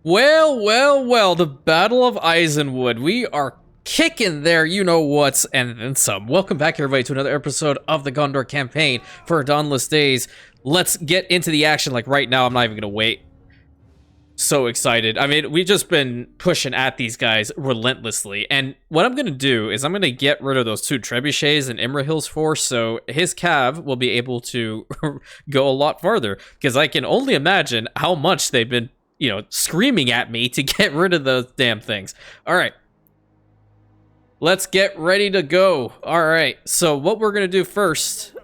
Well, well, well, the Battle of Eisenwood. We are kicking there, you know what's, and then some. Welcome back, everybody, to another episode of the Gondor campaign for Dawnless Days. Let's get into the action, like right now. I'm not even gonna wait. So excited. I mean, we've just been pushing at these guys relentlessly, and what I'm gonna do is I'm gonna get rid of those two trebuchets in Imrahil's force, so his cav will be able to go a lot farther, because I can only imagine how much they've been, you know, screaming at me to get rid of those damn things. All right. Let's get ready to go. All right. So what we're going to do first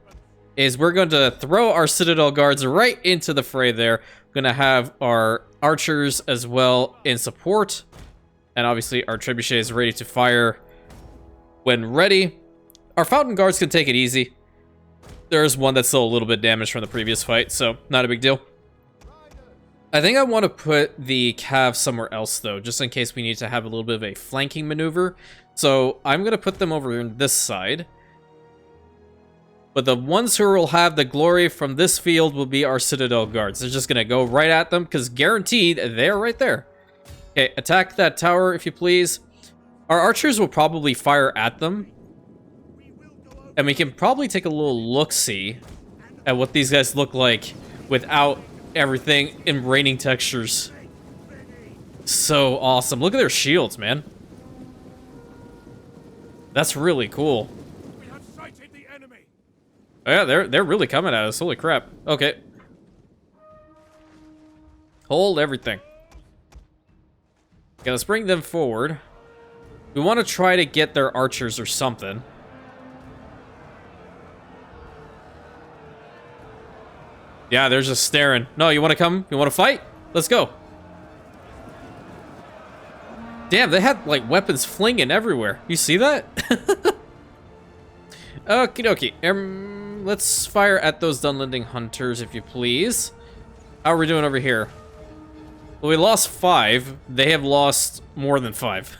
is we're going to throw our Citadel guards right into the fray there. We're going to have our archers as well in support. And obviously our trebuchets ready to fire when ready. Our fountain guards can take it easy. There's one that's still a little bit damaged from the previous fight, so not a big deal. I think I want to put the cav somewhere else, though, just in case we need to have a little bit of a flanking maneuver. So I'm going to put them over on this side. But the ones who will have the glory from this field will be our Citadel guards. They're just going to go right at them, because guaranteed, they're right there. Okay, attack that tower, if you please. Our archers will probably fire at them. And we can probably take a little look-see at what these guys look like without everything in raining textures. So awesome. Look at their shields, man. That's really cool. We have sighted the enemy. Oh, yeah, they're really coming at us. Holy crap. Okay. Hold everything. Okay, let's bring them forward. We want to try to get their archers or something. Yeah, they're just staring. No, you want to come? You want to fight? Let's go. Damn, they had, like, weapons flinging everywhere. You see that? Okie dokie. Let's fire at those Dunlending hunters, if you please. How are we doing over here? Well, we lost 5. They have lost more than 5.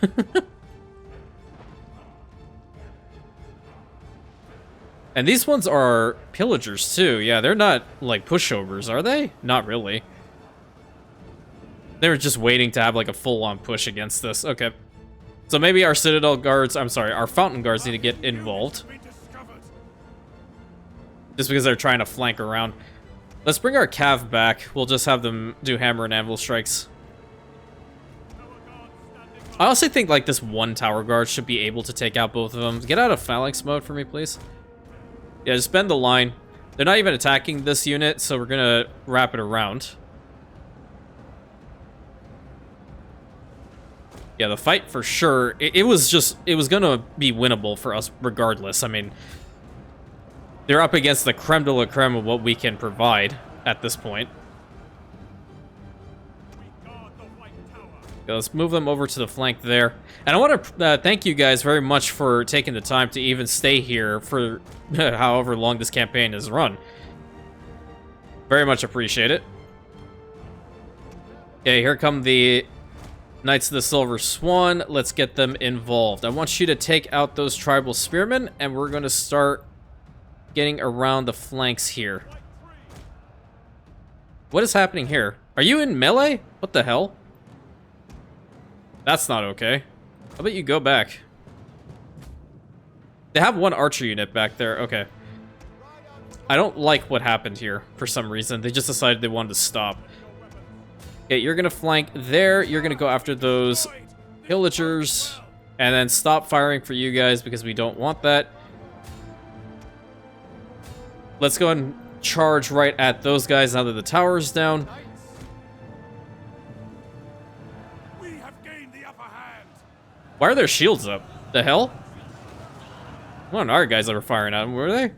And these ones are pillagers, too. Yeah, they're not, like, pushovers, are they? Not really. They were just waiting to have, like, a full-on push against this. Okay. So maybe our Citadel guards... I'm sorry, our Fountain guards need to get involved. Just because they're trying to flank around. Let's bring our cav back. We'll just have them do hammer and anvil strikes. I honestly think, like, this one tower guard should be able to take out both of them. Get out of phalanx mode for me, please. Yeah, just bend the line. They're not even attacking this unit, so we're gonna wrap it around. Yeah, the fight for sure. It was gonna be winnable for us regardless. I mean, they're up against the creme de la creme of what we can provide at this point. Okay, let's move them over to the flank there. And I want to thank you guys very much for taking the time to even stay here for however long this campaign has run. Very much appreciate it. Okay, here come the Knights of the Silver Swan. Let's get them involved. I want you to take out those tribal spearmen, and we're going to start getting around the flanks here. What is happening here? Are you in melee? What the hell? That's not okay. How about you go back? They have one archer unit back there. Okay. I don't like what happened here for some reason. They just decided they wanted to stop. Okay, you're going to flank there. You're going to go after those pillagers. And then stop firing for you guys because we don't want that. Let's go and charge right at those guys now that the tower's down. Why are their shields up? The hell? One of our guys that were firing at them, were they?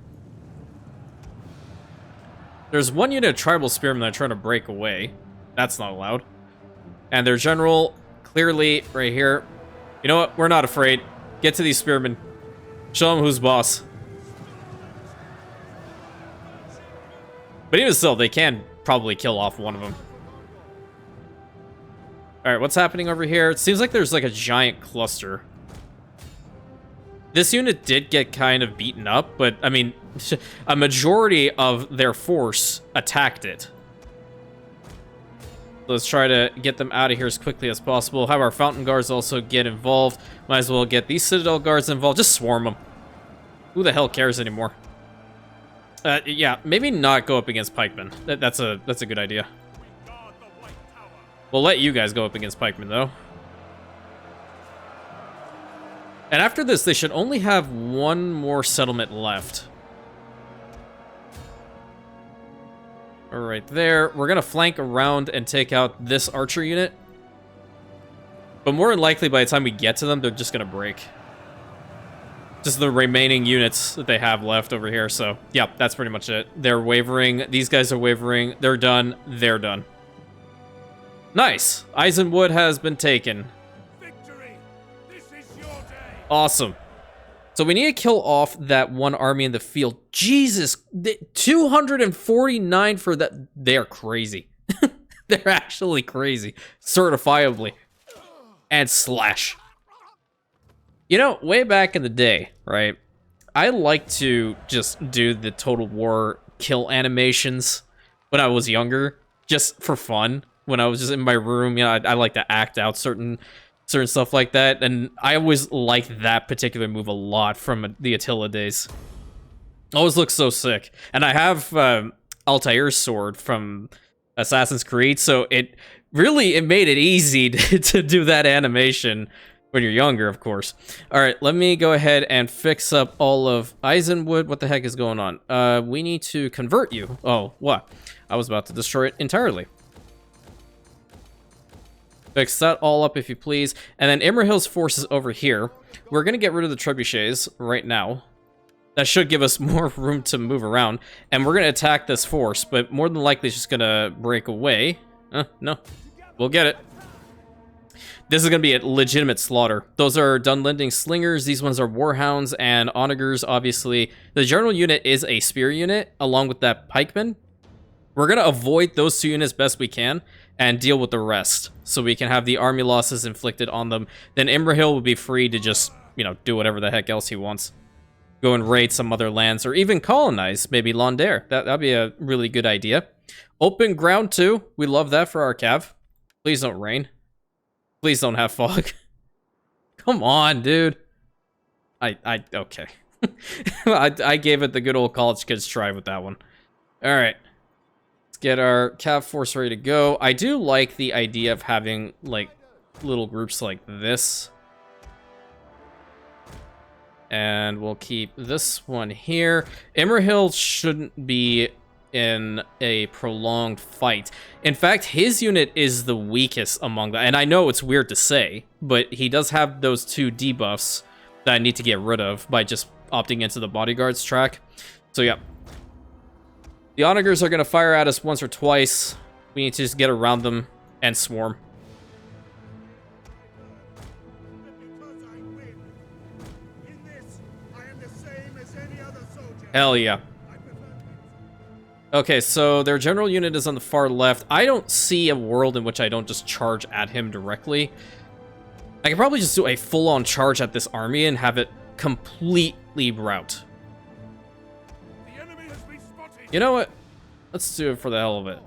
There's one unit of tribal spearmen that are trying to break away. That's not allowed. And their general, clearly, right here. You know what? We're not afraid. Get to these spearmen. Show them who's boss. But even still, they can probably kill off one of them. Alright, what's happening over here? It seems like there's like a giant cluster. This unit did get kind of beaten up, but I mean, a majority of their force attacked it. Let's try to get them out of here as quickly as possible. Have our fountain guards also get involved. Might as well get these citadel guards involved. Just swarm them. Who the hell cares anymore? Yeah, maybe not go up against pikemen. That's a good idea. We'll let you guys go up against pikemen, though. And after this, they should only have one more settlement left. Right there. We're going to flank around and take out this archer unit. But more than likely, by the time we get to them, they're just going to break. Just the remaining units that they have left over here. So, yeah, that's pretty much it. They're wavering. These guys are wavering. They're done. They're done. Nice. Eisenwood has been taken. Victory! This is your day! Awesome. So we need to kill off that one army in the field. Jesus, 249 for that. They're crazy. They're actually crazy. Certifiably. And slash. You know, way back in the day, right? I like to just do the Total War kill animations when I was younger, just for fun. When I was just in my room, you know, I like to act out certain stuff like that, and I always liked that particular move a lot from the Attila days. Always looks so sick. And I have Altair's sword from Assassin's Creed, so it made it easy to do that animation when you're younger, of course. All right, let me go ahead and fix up all of Eisenwood. What the heck is going on? We need to convert you. Oh, what? I was about to destroy it entirely. Fix that all up, if you please. And then Imrahil's forces over here. We're going to get rid of the trebuchets right now. That should give us more room to move around. And we're going to attack this force, but more than likely it's just going to break away. No. We'll get it. This is going to be a legitimate slaughter. Those are Dunlending Slingers. These ones are Warhounds and Onagers, obviously. The general unit is a spear unit, along with that pikeman. We're going to avoid those two units best we can and deal with the rest, so we can have the army losses inflicted on them. Then Imrahil will be free to just, you know, do whatever the heck else he wants. Go and raid some other lands, or even colonize, maybe Londare. That'd be a really good idea. Open ground too. We love that for our cav. Please don't rain. Please don't have fog. Come on, dude. Okay. I gave it the good old college kids try with that one. All right. Get our cav force ready to go. I do like the idea of having like little groups like this. And we'll keep this one here. Imrahil shouldn't be in a prolonged fight. In fact, his unit is the weakest among them. And I know it's weird to say, but he does have those two debuffs that I need to get rid of by just opting into the bodyguards track. So yeah. The Onagers are going to fire at us once or twice. We need to just get around them and swarm. Hell yeah. Okay, so their general unit is on the far left. I don't see a world in which I don't just charge at him directly. I could probably just do a full-on charge at this army and have it completely rout. You know what? Let's do it for the hell of it.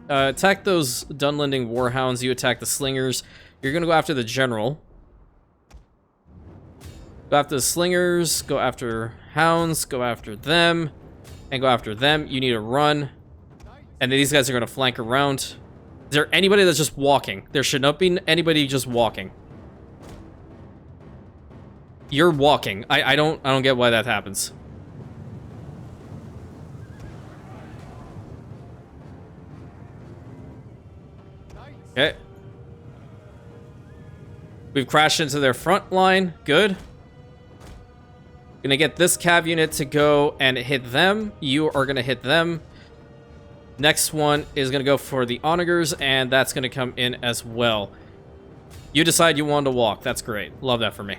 Attack those Dunlending Warhounds. You attack the Slingers. You're going to go after the General. Go after the Slingers. Go after Hounds. Go after them. And go after them. You need to run. And then these guys are going to flank around. Is there anybody that's just walking? There should not be anybody just walking. You're walking. I don't get why that happens. Okay. We've crashed into their front line. Good. Gonna get this cav unit to go and hit them. You are gonna hit them. Next one is gonna go for the Onagers, and that's gonna come in as well. You decide you want to walk. That's great. Love that for me.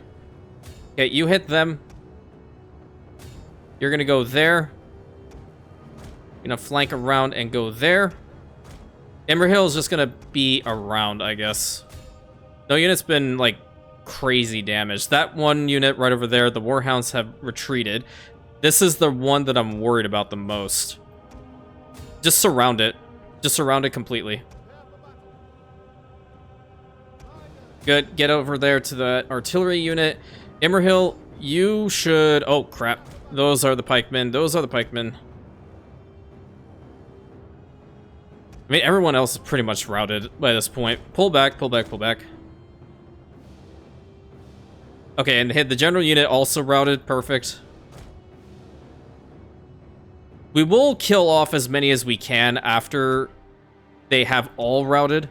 Okay, you hit them. You're gonna go there. You're gonna flank around and go there. Imrahil is just gonna be around, I guess. No unit's been, like, crazy damaged. That one unit right over there, the Warhounds have retreated. This is the one that I'm worried about the most. Just surround it. Just surround it completely. Good. Get over there to the artillery unit. Immerhill, you should... Oh, crap. Those are the pikemen. Those are the pikemen. I mean, everyone else is pretty much routed by this point. Pull back, pull back, pull back. Okay, and the general unit also routed. Perfect. We will kill off as many as we can after they have all routed.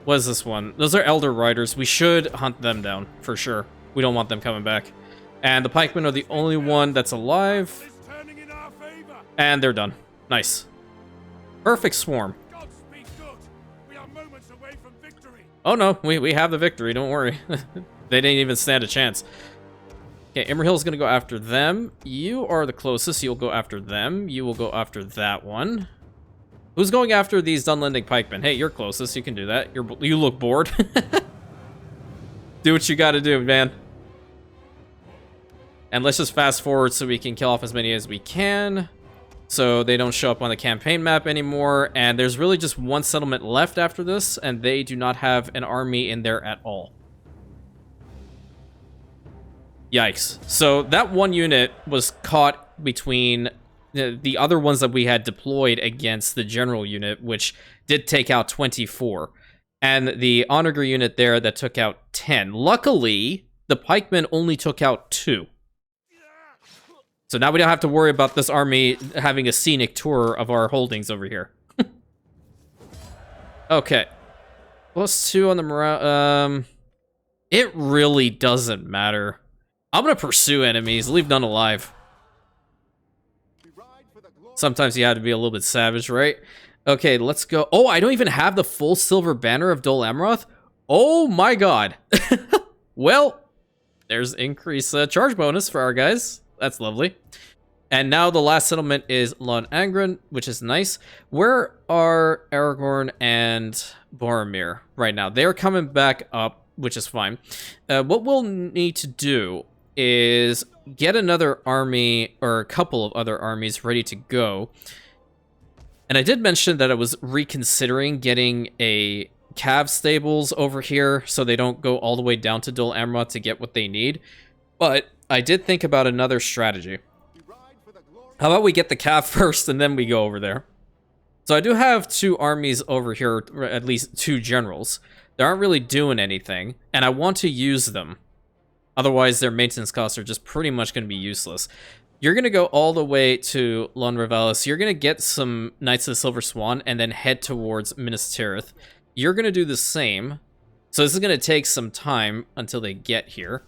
What is this one? Those are Elder Riders. We should hunt them down, for sure. We don't want them coming back. And the pikemen are the only one that's alive. And they're done. Nice. Perfect swarm. Oh no, we have the victory, don't worry. They didn't even stand a chance. Okay, Immerhill's gonna go after them. You are the closest, you'll go after them. You will go after that one. Who's going after these Dunlending pikemen? Hey, you're closest, you can do that. You look bored. Do what you gotta do, man. And let's just fast forward so we can kill off as many as we can, so they don't show up on the campaign map anymore. And there's really just one settlement left after this, and they do not have an army in there at all. Yikes. So that one unit was caught between the other ones that we had deployed against the general unit, which did take out 24. And the Onager unit there that took out 10. Luckily, the pikemen only took out 2. So now we don't have to worry about this army having a scenic tour of our holdings over here. Okay. +2 on the morale. It really doesn't matter. I'm gonna pursue enemies, leave none alive. Sometimes you have to be a little bit savage, right? Okay, let's go. Oh, I don't even have the full silver banner of Dol Amroth. Oh my god. Well, there's increased charge bonus for our guys. That's lovely. And now the last settlement is Lon Angren, which is nice. Where are Aragorn and Boromir right now? They're coming back up, which is fine. What we'll need to do is get another army, or a couple of other armies ready to go. And I did mention that I was reconsidering getting a Cav stables over here so they don't go all the way down to Dol Amroth to get what they need. But I did think about another strategy. How about we get the Cav first and then we go over there? So I do have 2 armies over here, or at least 2 generals. They aren't really doing anything, and I want to use them. Otherwise, their maintenance costs are just pretty much going to be useless. You're going to go all the way to Lon Revalis. You're going to get some Knights of the Silver Swan and then head towards Minas Tirith. You're going to do the same. So this is going to take some time until they get here.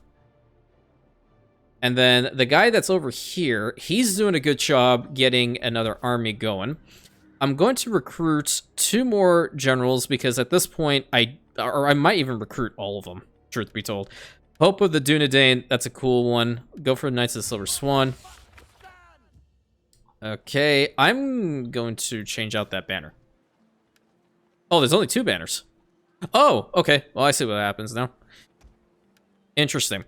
And then the guy that's over here, he's doing a good job getting another army going. I'm going to recruit 2 more generals because at this point, I might even recruit all of them, truth be told. Hope of the Dunedain, that's a cool one. Go for Knights of the Silver Swan. Okay, I'm going to change out that banner. Oh, there's only 2 banners. Oh, okay. Well, I see what happens now. Interesting.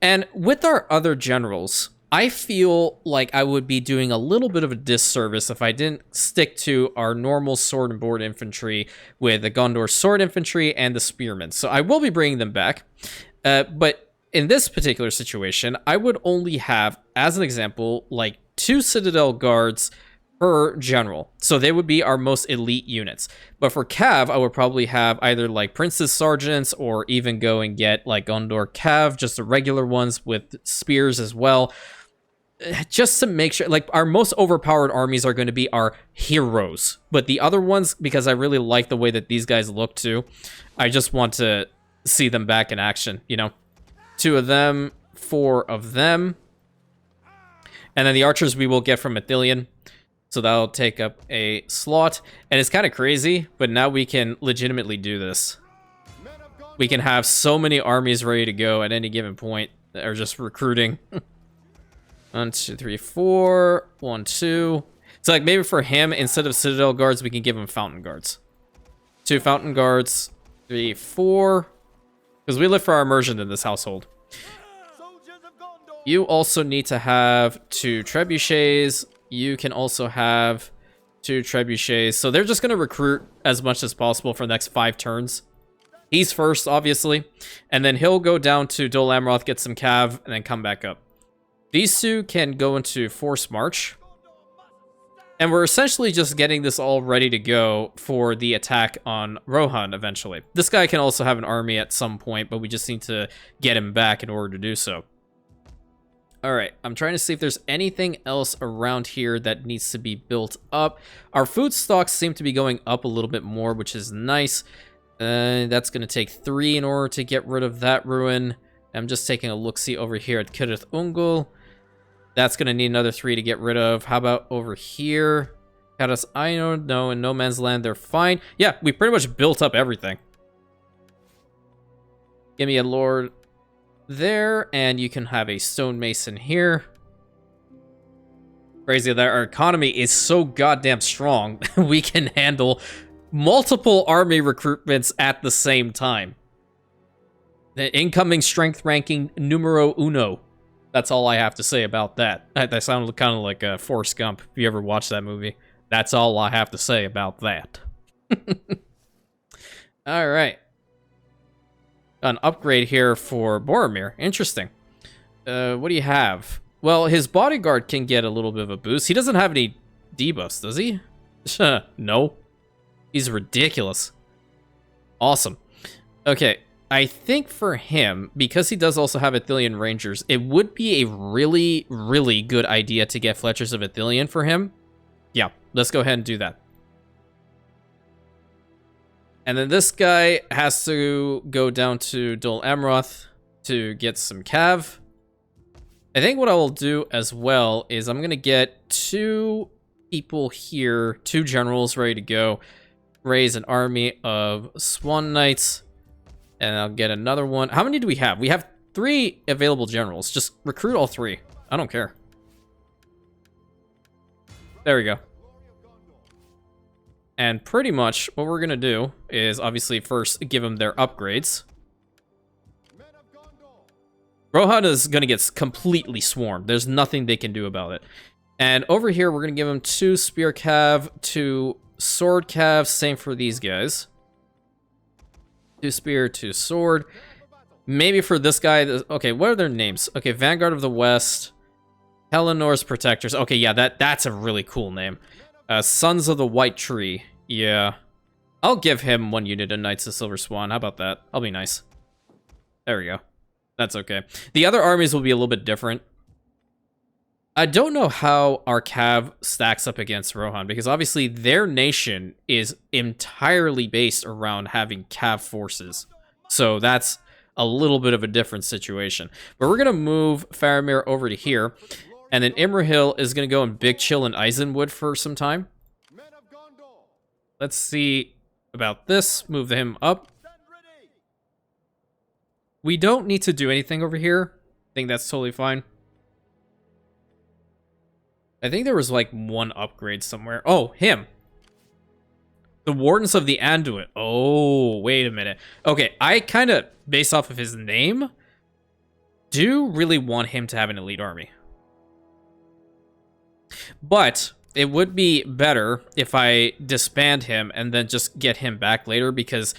And with our other generals, I feel like I would be doing a little bit of a disservice if I didn't stick to our normal sword and board infantry with the Gondor's sword infantry and the spearmen. So I will be bringing them back. But in this particular situation, I would only have, as an example, like 2 Citadel guards per general. So they would be our most elite units. But for Cav, I would probably have either like Prince's Sergeants or even go and get like Gondor Cav, just the regular ones with spears as well. Just to make sure, like, our most overpowered armies are going to be our heroes. But the other ones, because I really like the way that these guys look too, I just want to see them back in action, you know? 2 of them, 4 of them. And then the archers we will get from Athilion. So that'll take up a slot. And it's kind of crazy, but now we can legitimately do this. We can have so many armies ready to go at any given point that are just recruiting. 1, 2, 3, 4. 1, 2. So like maybe for him, instead of Citadel Guards, we can give him Fountain Guards. 2 Fountain Guards. 3, 4. Because we live for our immersion in this household. You also need to have 2 trebuchets. You can also have 2 trebuchets. So they're just going to recruit as much as possible for the next 5 turns. He's first, obviously. And then he'll go down to Dol Amroth, get some cav, and then come back up. These 2 can go into force march. And we're essentially just getting this all ready to go for the attack on Rohan eventually. This guy can also have an army at some point, but we just need to get him back in order to do so. Alright, I'm trying to see if there's anything else around here that needs to be built up. Our food stocks seem to be going up a little bit more, which is nice. That's going to take 3 in order to get rid of that ruin. I'm just taking a look-see over here at Kirith Ungol. That's going to need another 3 to get rid of. How about over here? Karas Ainur, no, in No Man's Land, they're fine. Yeah, we pretty much built up everything. Give me a lord there, and you can have a stonemason here. Crazy that our economy is so goddamn strong. We can handle multiple army recruitments at the same time. The incoming strength ranking numero uno. That's all I have to say about that. That sounded kind of like Forrest Gump, if you ever watched that movie. That's all I have to say about that. Alright. An upgrade here for Boromir. Interesting. What do you have? Well, his bodyguard can get a little bit of a boost. He doesn't have any debuffs, does he? No. He's ridiculous. Awesome. Okay. I think for him, because he does also have Athelian Rangers, it would be a really, really good idea to get Fletchers of Athelion for him. Yeah, let's go ahead and do that. And then this guy has to go down to Dol Amroth to get some cav. I think what I will do as well is I'm going to get 2 people here, 2 generals ready to go. Raise an army of Swan Knights. And I'll get another one. How many do we have? We have 3 available generals. Just recruit all 3. I don't care. There we go. And pretty much what we're going to do is obviously first give them their upgrades. Rohan is going to get completely swarmed. There's nothing they can do about it. And over here, we're going to give them 2 spear cav, 2 sword cav. Same for these guys. 2 spear, 2 sword. Maybe for this guy. Okay, what are their names? Okay, Vanguard of the West. Helenor's Protectors. Okay, yeah, that's a really cool name. Sons of the White Tree. Yeah. I'll give him 1 unit of Knights of Silver Swan. How about that? I'll be nice. There we go. That's okay. The other armies will be a little bit different. I don't know how our cav stacks up against Rohan, because obviously their nation is entirely based around having cav forces. So that's a little bit of a different situation. But we're going to move Faramir over to here. And then Imrahil is going to go and big chill in Eisenwood for some time. Let's see about this. Move him up. We don't need to do anything over here. I think that's totally fine. I think there was like 1 upgrade somewhere. Oh, him. The Wardens of the Anduin. Oh, wait a minute. Okay, I kind of, based off of his name, do really want him to have an elite army. But it would be better if I disband him and then just get him back later, because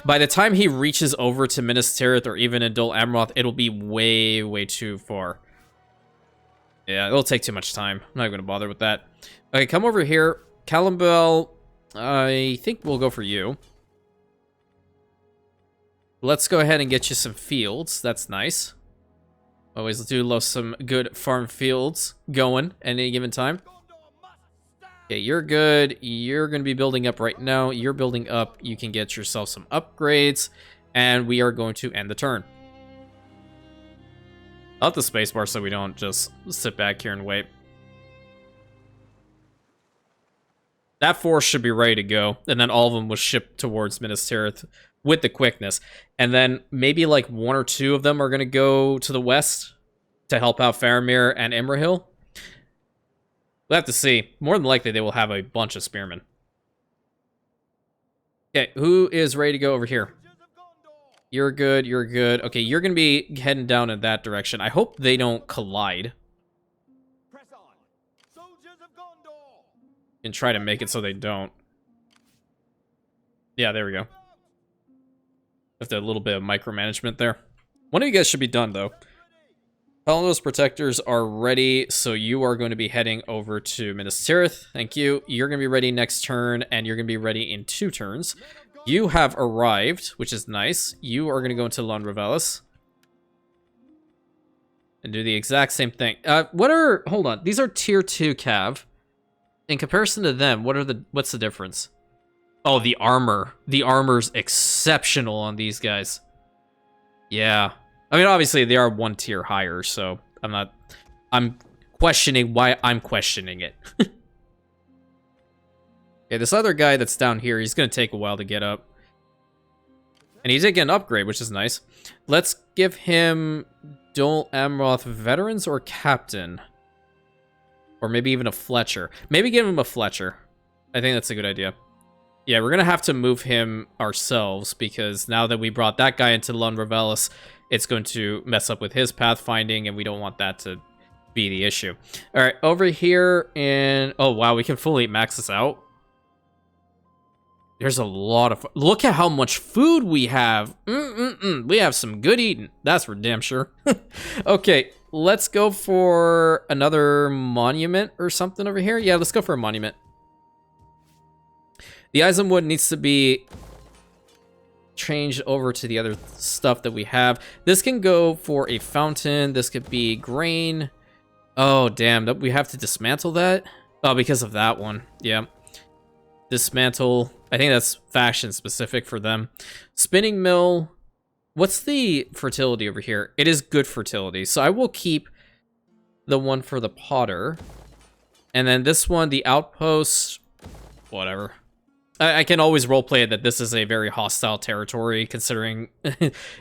by the time he reaches over to Minas Tirith or even in Dol Amroth, it'll be way, way too far. Yeah, it'll take too much time. I'm not going to bother with that. Okay, come over here. Calimbel, I think we'll go for you. Let's go ahead and get you some fields. That's nice. Always do love some good farm fields going at any given time. Okay, you're good. You're going to be building up right now. You're building up. You can get yourself some upgrades. And we are going to end the turn. I'll have the spacebar so we don't just sit back here and wait. That force should be ready to go. And then all of them will ship towards Minas Tirith with the quickness. And then maybe like 1 or 2 of them are going to go to the west to help out Faramir and Imrahil. We'll have to see. More than likely, they will have a bunch of spearmen. Okay, who is ready to go over here? You're good, you're good. Okay, you're gonna be heading down in that direction. I hope they don't collide. Press on. Soldiers of Gondor. And try to make it so they don't. Yeah, there we go. With a little bit of micromanagement there. One of you guys should be done, though. All those protectors are ready, so you are going to be heading over to Minas Tirith. Thank you. You're going to be ready next turn, and you're going to be ready in 2 turns. You have arrived, which is nice. You are going to go into Lon Revelis. And do the exact same thing. Hold on. These are tier 2 cav. In comparison to them, what's the difference? Oh, the armor. The armor's exceptional on these guys. Yeah. I mean, obviously, they are 1 tier higher, so I'm questioning why I'm questioning it. Okay, this other guy that's down here, he's going to take a while to get up. And he did get an upgrade, which is nice. Let's give him Dol Amroth Veterans or Captain. Or maybe even a Fletcher. Maybe give him a Fletcher. I think that's a good idea. Yeah, we're going to have to move him ourselves, because now that we brought that guy into Lon Revelis, it's going to mess up with his pathfinding, and we don't want that to be the issue. All right, over here in... Oh, wow, we can fully max this out. There's a lot of... Look at how much food we have. We have some good eating. That's for damn sure. Okay, let's go for another monument or something over here. Yeah, let's go for a monument. The Eisenwood needs to be changed over to the other stuff that we have. This can go for a fountain. This could be grain. Oh, damn. We have to dismantle that? Oh, because of that one. Yeah. Dismantle. I think that's faction specific for them. Spinning mill. What's the fertility over here? It is good fertility. So I will keep the one for the potter. And then this one, the outpost. Whatever. I can always roleplay it that this is a very hostile territory, considering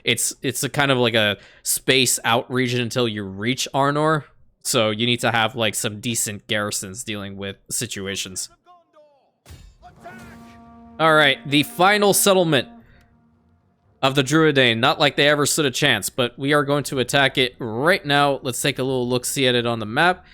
it's a kind of like a space out region until you reach Arnor. So you need to have like some decent garrisons dealing with situations. All right, the final settlement of the Druidane. Not like they ever stood a chance, but we are going to attack it right now. Let's take a little look-see at it on the map.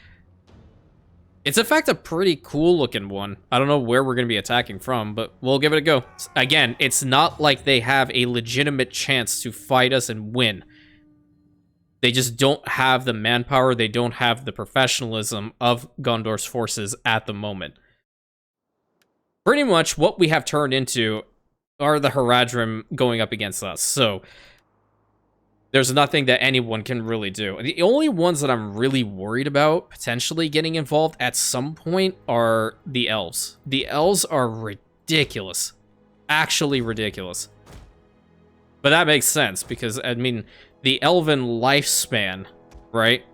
It's in fact a pretty cool looking one. I don't know where we're going to be attacking from, but we'll give it a go. Again, it's not like they have a legitimate chance to fight us and win. They just don't have the manpower. They don't have the professionalism of Gondor's forces at the moment. Pretty much what we have turned into are the Haradrim going up against us. So there's nothing that anyone can really do. The only ones that I'm really worried about potentially getting involved at some point are the elves. The elves are ridiculous. Actually ridiculous. But that makes sense because, I mean, the elven lifespan, right?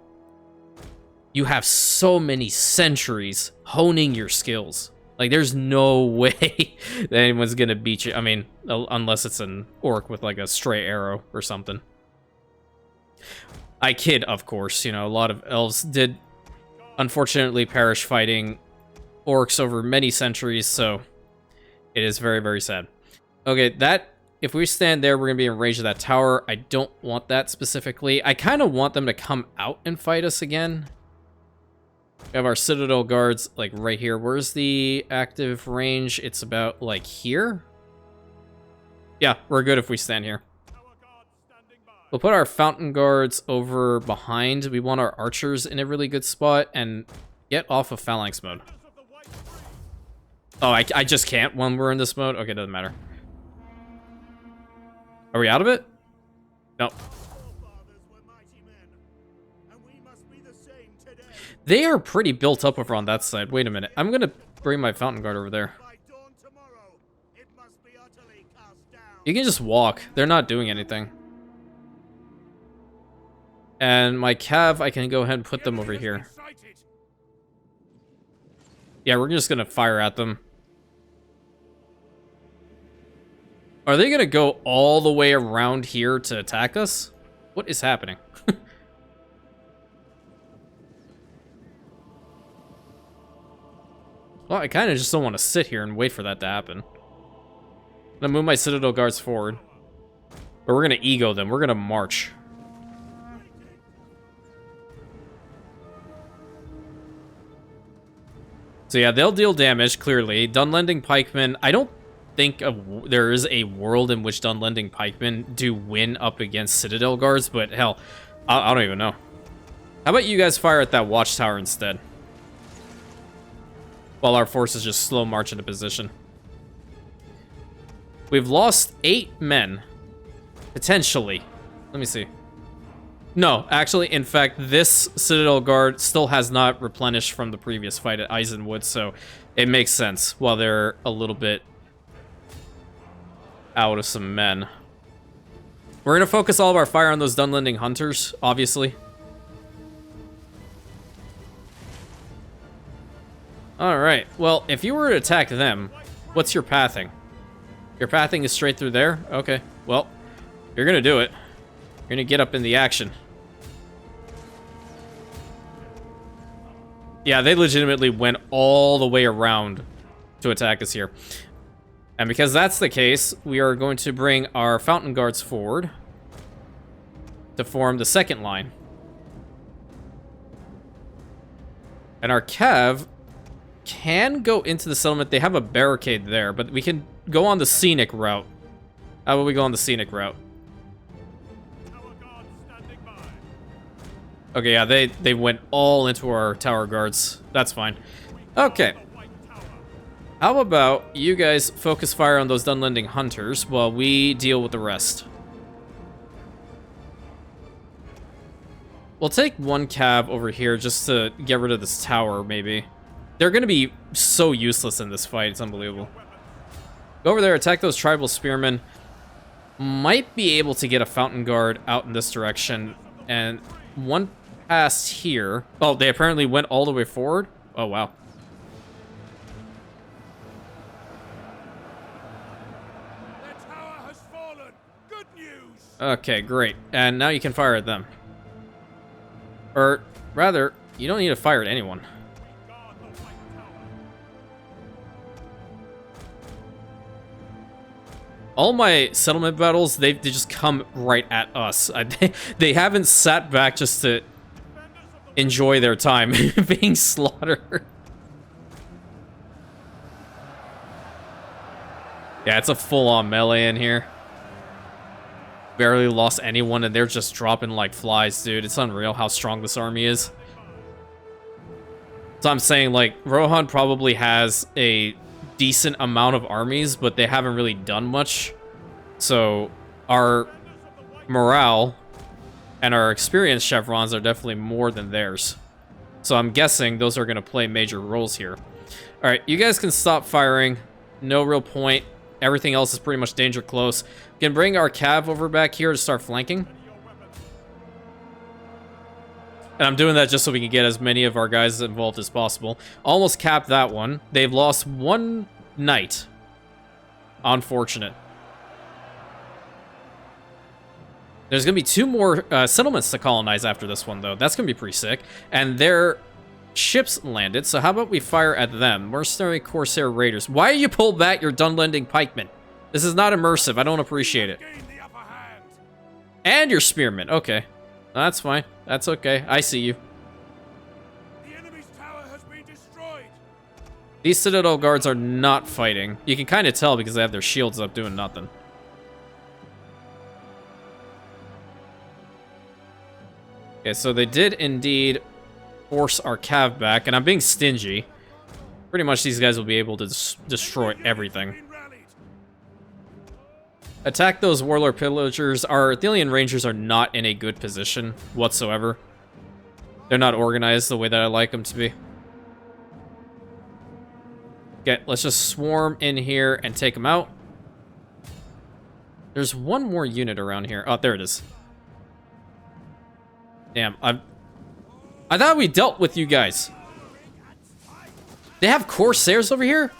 You have so many centuries honing your skills. Like, there's no way that anyone's gonna beat you. I mean, unless it's an orc with, like, a stray arrow or something. I kid, of course. You know, a lot of elves did, unfortunately, perish fighting orcs over many centuries, so it is very, very sad. Okay, if we stand there, we're gonna be in range of that tower. I don't want that specifically. I kind of want them to come out and fight us again. We have our Citadel guards, like, right here. Where's the active range? It's about, like, here? Yeah, we're good if we stand here. We'll put our fountain guards over behind. We want our archers in a really good spot and get off of phalanx mode. Oh, I just can't when we're in this mode? Okay, doesn't matter. Are we out of it? No. They are pretty built up over on that side. Wait a minute. I'm going to bring my fountain guard over there. You can just walk. They're not doing anything. And my cav, I can go ahead and put them over here. Yeah, we're just going to fire at them. Are they going to go all the way around here to attack us? What is happening? Well, I kind of just don't want to sit here and wait for that to happen. I'm going to move my Citadel guards forward. But we're gonna ego them. We're gonna march. So yeah, they'll deal damage, clearly. Dunlending pikemen, I don't think there is a world in which Dunlending pikemen do win up against Citadel guards, but hell, I don't even know. How about you guys fire at that watchtower instead? While our forces just slow march into position. We've lost 8 men. Potentially. Let me see. No, actually, in fact, this Citadel Guard still has not replenished from the previous fight at Eisenwood, so it makes sense while they're a little bit out of some men. We're going to focus all of our fire on those Dunlending Hunters, obviously. Alright, well, if you were to attack them, what's your pathing? Your pathing is straight through there? Okay, well, you're going to do it. You're gonna get up in the action. Yeah, they legitimately went all the way around to attack us here. And because that's the case, we are going to bring our Fountain Guards forward to form the second line. And our Cav can go into the settlement. They have a barricade there, but we can go on the scenic route. How about we go on the scenic route? Okay, yeah, they went all into our tower guards. That's fine. Okay. How about you guys focus fire on those Dunlending Hunters while we deal with the rest? We'll take one cab over here just to get rid of this tower, maybe. They're going to be so useless in this fight. It's unbelievable. Go over there, attack those tribal spearmen. Might be able to get a Fountain Guard out in this direction. And one past here. Oh, they apparently went all the way forward? Oh, wow. The tower has fallen. Good news. Okay, great. And now you can fire at them. Or, rather, you don't need to fire at anyone. All my settlement battles, they just come right at us. They haven't sat back just to enjoy their time being slaughtered. Yeah, it's a full-on melee in here. Barely lost anyone, and they're just dropping like flies, dude. It's unreal how strong this army is. So I'm saying, like, Rohan probably has a decent amount of armies, but they haven't really done much. So our morale and our experience chevrons are definitely more than theirs. So I'm guessing those are going to play major roles here. All right, you guys can stop firing. No real point. Everything else is pretty much danger close. We can bring our cav over back here to start flanking. And I'm doing that just so we can get as many of our guys involved as possible. Almost capped that one. They've lost one knight. Unfortunate. There's going to be 2 more settlements to colonize after this one, though. That's going to be pretty sick. And their ships landed, so how about we fire at them? Mercenary Corsair Raiders. Why are you pulled back your Dunlending pikemen? This is not immersive. I don't appreciate it. And your spearmen. Okay. That's fine. That's okay. I see you. The enemy's tower has been destroyed. These Citadel Guards are not fighting. You can kind of tell because they have their shields up doing nothing. Okay, so they did indeed force our cav back, and I'm being stingy. Pretty much these guys will be able to destroy everything. Attack those Warlord Pillagers. Our Athelian Rangers are not in a good position whatsoever. They're not organized the way that I like them to be. Okay, let's just swarm in here and take them out. There's one more unit around here. Oh, there it is. Damn, I thought we dealt with you guys. They have Corsairs over here?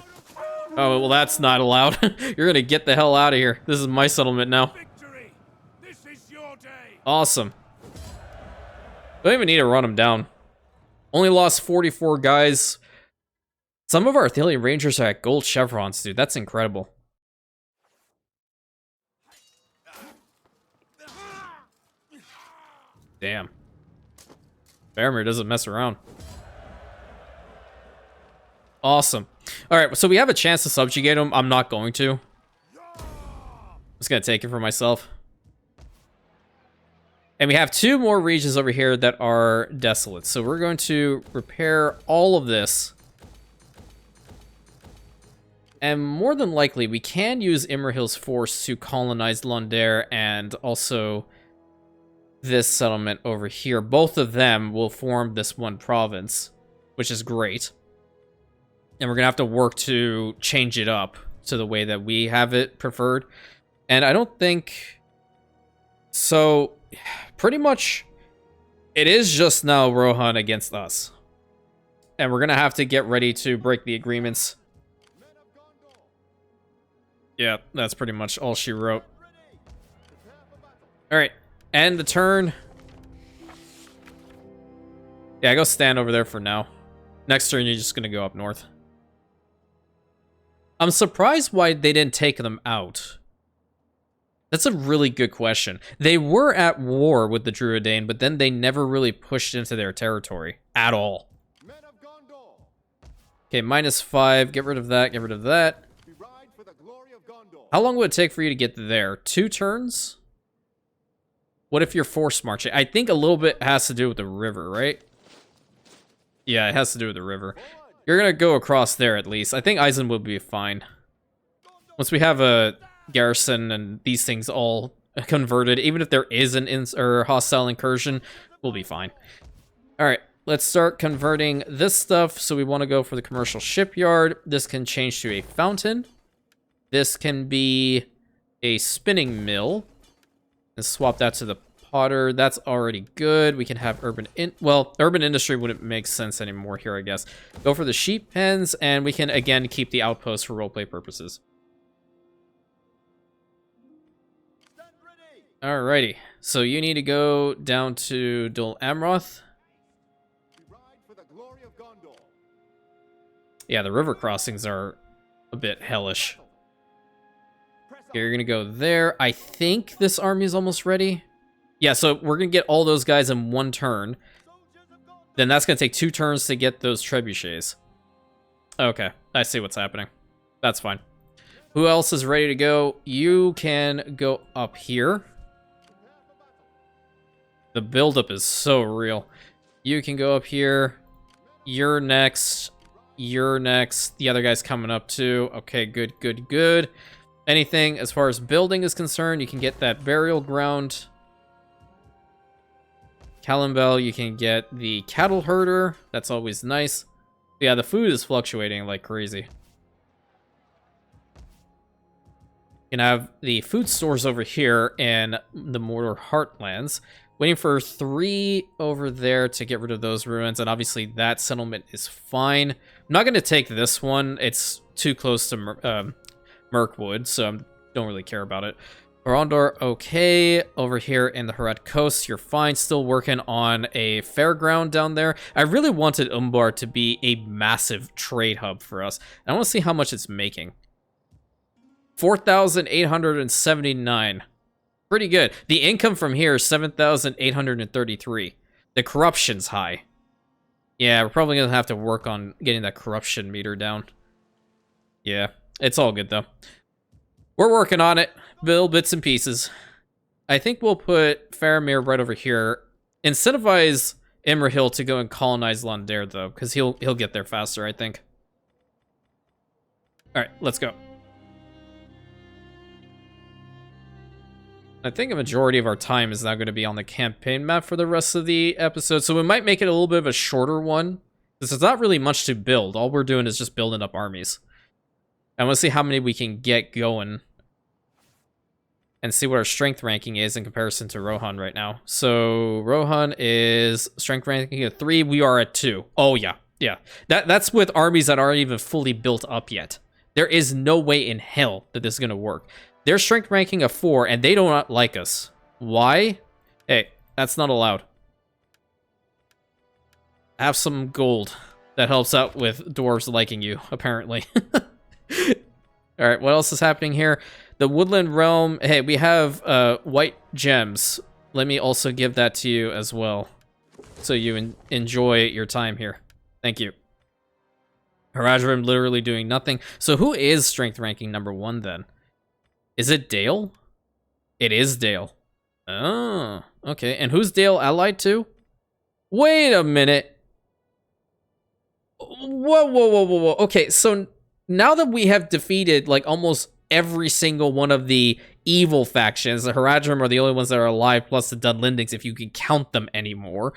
Oh, well, that's not allowed. You're gonna get the hell out of here. This is my settlement now. Victory. This is your day. Awesome. Don't even need to run them down. Only lost 44 guys. Some of our Athelian Rangers are at gold chevrons, dude. That's incredible. Damn. Faramir doesn't mess around. Awesome. Alright, so we have a chance to subjugate him. I'm not going to. I'm just gonna take it for myself. And we have 2 more regions over here that are desolate. So we're going to repair all of this. And more than likely, we can use Imrahil's force to colonize Londare and also this settlement over here. Both of them will form this one province, which is great. And we're going to have to work to change it up to the way that we have it preferred. And I don't think... So, pretty much, it is just now Rohan against us. And we're going to have to get ready to break the agreements. Yeah, that's pretty much all she wrote. Alright, end the turn. Yeah, go stand over there for now. Next turn, you're just going to go up north. I'm surprised why they didn't take them out. That's a really good question. They were at war with the Druidane, but then they never really pushed into their territory at all. Okay, -5. Get rid of that, get rid of that. How long would it take for you to get there? 2 turns? What if you're force marching? I think a little bit has to do with the river, right? Yeah, it has to do with the river. You're gonna go across there at least. I think Eisenwood will be fine. Once we have a garrison and these things all converted, even if there is an hostile incursion, we'll be fine. Alright, let's start converting this stuff. So we want to go for the commercial shipyard. This can change to a fountain. This can be a spinning mill. And swap that to the potter. That's already good. We can have urban industry wouldn't make sense anymore here, I guess. Go for the sheep pens, and we can again keep the outpost for roleplay purposes. Alrighty. So you need to go down to Dol Amroth. Yeah, the river crossings are a bit hellish. Okay, you're gonna go there. I think this army is almost ready. Yeah, so we're gonna get all those guys in 1 turn. Then that's gonna take 2 turns to get those trebuchets. Okay, I see what's happening. That's fine. Who else is ready to go? You can go up here. The buildup is so real. You can go up here. You're next. You're next. The other guy's coming up too. Okay, good, good, good. Anything as far as building is concerned, you can get that burial ground. Calimbel, you can get the cattle herder. That's always nice. Yeah, the food is fluctuating like crazy. You can have the food stores over here in the Mordor Heartlands. Waiting for 3 over there to get rid of those ruins, and obviously that settlement is fine. I'm not going to take this one. It's too close to Mirkwood, so I don't really care about it. Erondor, okay. Over here in the Harad Coast, you're fine. Still working on a fairground down there. I really wanted Umbar to be a massive trade hub for us. I want to see how much it's making. 4,879. Pretty good. The income from here is 7,833. The corruption's high. Yeah, we're probably going to have to work on getting that corruption meter down. Yeah, it's all good, though. We're working on it. Build bits and pieces. I think we'll put Faramir right over here. Incentivize Imrahil to go and colonize Londare, though, because he'll get there faster, I think. All right, let's go. I think a majority of our time is now going to be on the campaign map for the rest of the episode, so we might make it a little bit of a shorter one. Because there's not really much to build. All we're doing is just building up armies. I want to see how many we can get going. And see what our strength ranking is in comparison to Rohan right now. So, Rohan is strength ranking at 3. We are at 2. Oh, yeah. Yeah. That's with armies that aren't even fully built up yet. There is no way in hell that this is going to work. They're strength ranking of 4, and they do not like us. Why? Hey, that's not allowed. Have some gold. That helps out with dwarves liking you, apparently. Alright, what else is happening here? The Woodland Realm. Hey, we have white gems. let me also give that to you as well, so you enjoy your time here. Thank you. Haradrim literally doing nothing. So who is strength ranking number 1 then? Is it Dale? It is Dale. Oh, okay. And who's Dale allied to? Wait a minute. Whoa. Okay, so now that we have defeated like almost every single one of the evil factions, the Haradrim are the only ones that are alive, plus the Dunlendings, if you can count them anymore.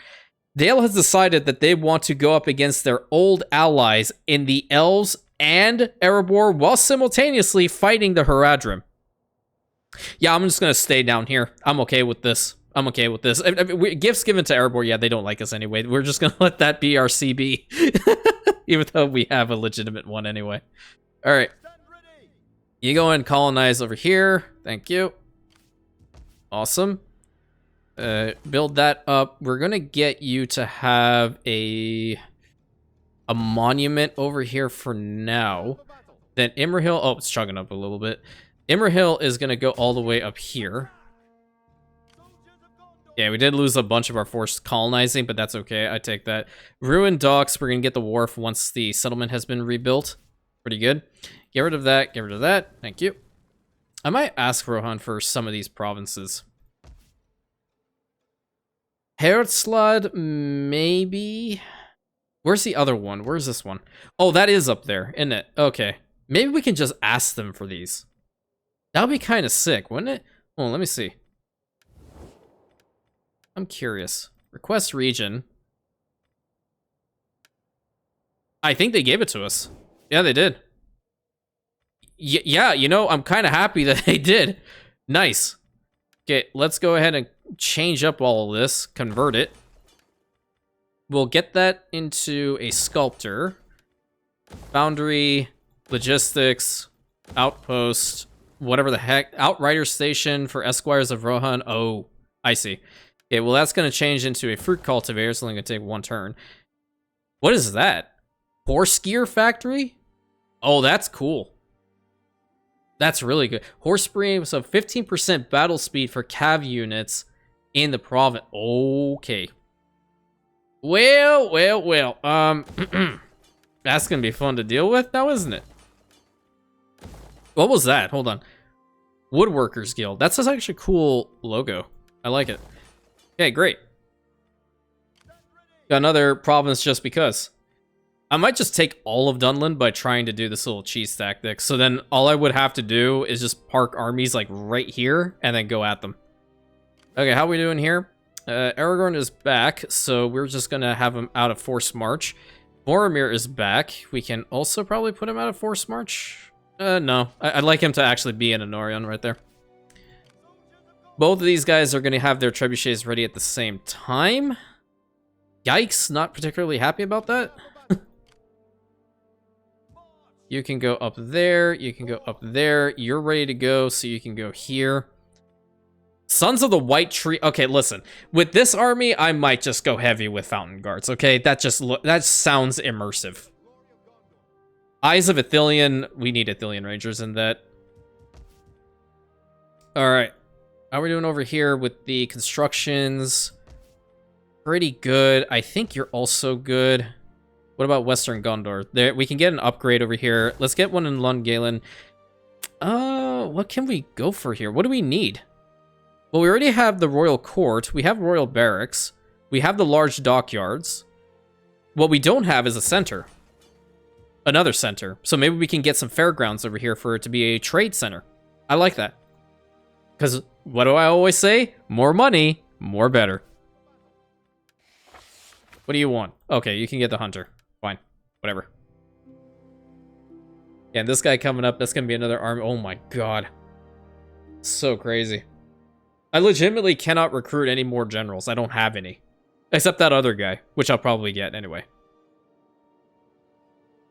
Dale has decided that they want to go up against their old allies in the Elves and Erebor while simultaneously fighting the Haradrim. Yeah, I'm just going to stay down here. I'm okay with this. Gifts given to Erebor, yeah, they don't like us anyway. We're just going to let that be our CB. Even though we have a legitimate one anyway. All right. You go and colonize over here. Thank you. Awesome. Build that up. We're gonna get you to have a monument over here for now. Then Immerhill, oh, it's chugging up a little bit. Immerhill is gonna go all the way up here. Yeah, we did lose a bunch of our forced colonizing, but that's okay. I take that. Ruined docks, we're gonna get the wharf once the settlement has been rebuilt. Pretty good. Get rid of that, get rid of that. Thank you. I might ask Rohan for some of these provinces. Herzlad, maybe? Where's the other one? Where's this one? Oh, that is up there, isn't it? Okay. Maybe we can just ask them for these. That would be kind of sick, wouldn't it? Oh, let me see. I'm curious. Request region. I think they gave it to us. Yeah, they did. Yeah, you know, I'm kind of happy that they did. Nice. Okay, let's go ahead and change up all of this, convert it. We'll get that into a sculptor. Foundry, logistics, outpost, whatever the heck. Outrider station for Esquires of Rohan. Oh, I see. Okay, well, that's going to change into a fruit cultivator. It's only going to take 1 turn. What is that? Horse gear factory? Oh, that's cool. That's really good. Horse bream, so 15% battle speed for cav units in the province. Okay. Well. That's gonna be fun to deal with now, isn't it? What was that? Hold on. Woodworkers Guild. That's actually a cool logo. I like it. Okay, great. Got another province just because. I might just take all of Dunland by trying to do this little cheese tactic. So then all I would have to do is just park armies like right here and then go at them. Okay, how are we doing here? Aragorn is back, so we're just gonna have him out of forced march. Boromir is back. We can also probably put him out of forced march. No, I'd like him to actually be in Anorion right there. Both of these guys are gonna have their trebuchets ready at the same time. Yikes, not particularly happy about that. You can go up there, you can go up there. You're ready to go, so you can go here. Sons of the White Tree. Okay, listen. With this army, I might just go heavy with Fountain Guards, okay? That sounds immersive. Eyes of Ithilien. We need Ithilien Rangers in that. Alright. How are we doing over here with the constructions? Pretty good. I think you're also good. What about Western Gondor? There, we can get an upgrade over here. Let's get one in Lungalen. What can we go for here? What do we need? Well, we already have the Royal Court. We have Royal Barracks. We have the large dockyards. What we don't have is a center. Another center. So maybe we can get some fairgrounds over here for it to be a trade center. I like that. Because what do I always say? More money, more better. What do you want? Okay, you can get the hunter. Fine. Whatever. Yeah, and this guy coming up, that's going to be another army. Oh my god. So crazy. I legitimately cannot recruit any more generals. I don't have any. Except that other guy, which I'll probably get anyway.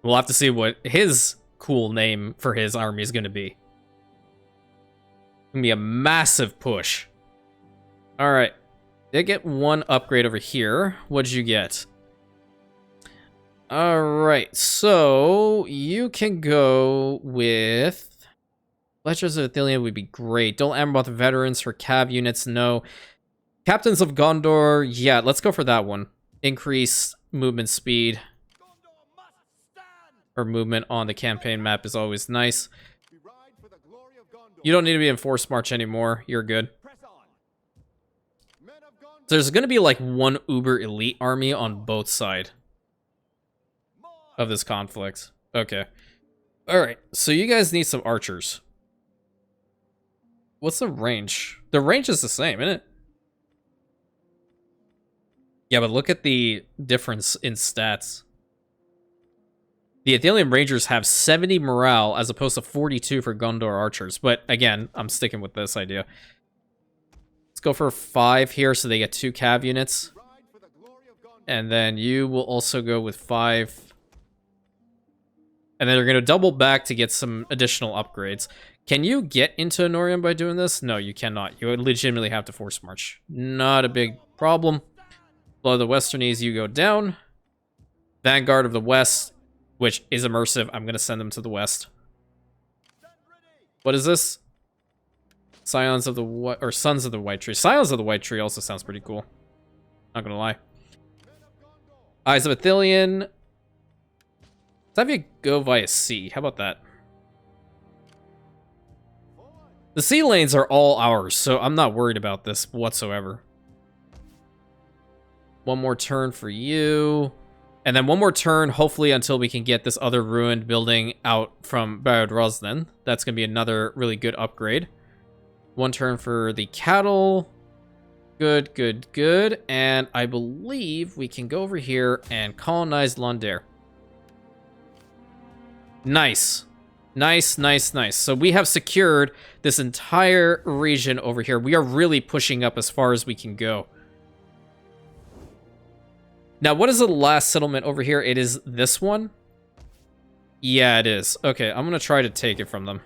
We'll have to see what his cool name for his army is going to be. It's going to be a massive push. Alright. Did get one upgrade over here. What did you get? Alright, so you can go with Fletchers of Ithilien would be great. Don't ever about the veterans for cav units, no. Captains of Gondor, yeah, let's go for that one. Increase movement speed. Gondor must stand! Or movement on the campaign map is always nice. We ride for the glory of Gondor. You don't need to be in forced march anymore. You're good. Press on. Men of Gondor. There's going to be like one uber elite army on both sides of this conflict. Okay. Alright, so you guys need some archers. What's the range? The range is the same, isn't it? Yeah, but look at the difference in stats. The Athelian Rangers have 70 morale as opposed to 42 for Gondor archers. But again, I'm sticking with this idea. Let's go for 5 here so they get 2 cav units. Ride for the glory of Gondor. And then you will also go with 5. And then they're going to double back to get some additional upgrades. Can you get into Anorium by doing this? No, you cannot. You would legitimately have to force march. Not a big problem. Below the Westernese, you go down. Vanguard of the West, which is immersive. I'm going to send them to the West. What is this? Scions of the or Sons of the White Tree. Scions of the White Tree also sounds pretty cool. Not going to lie. Eyes of Athelion. Let's have you go via sea. How about that? The sea lanes are all ours, so I'm not worried about this whatsoever. One more turn for you. And then one more turn, hopefully, until we can get this other ruined building out from Barad Rosnan. That's going to be another really good upgrade. One turn for the cattle. Good, good, good. And I believe we can go over here and colonize Londare. Nice. Nice, nice, nice. So we have secured this entire region over here. We are really pushing up as far as we can go. Now, what is the last settlement over here? It is this one? Yeah, it is. Okay, I'm going to try to take it from them.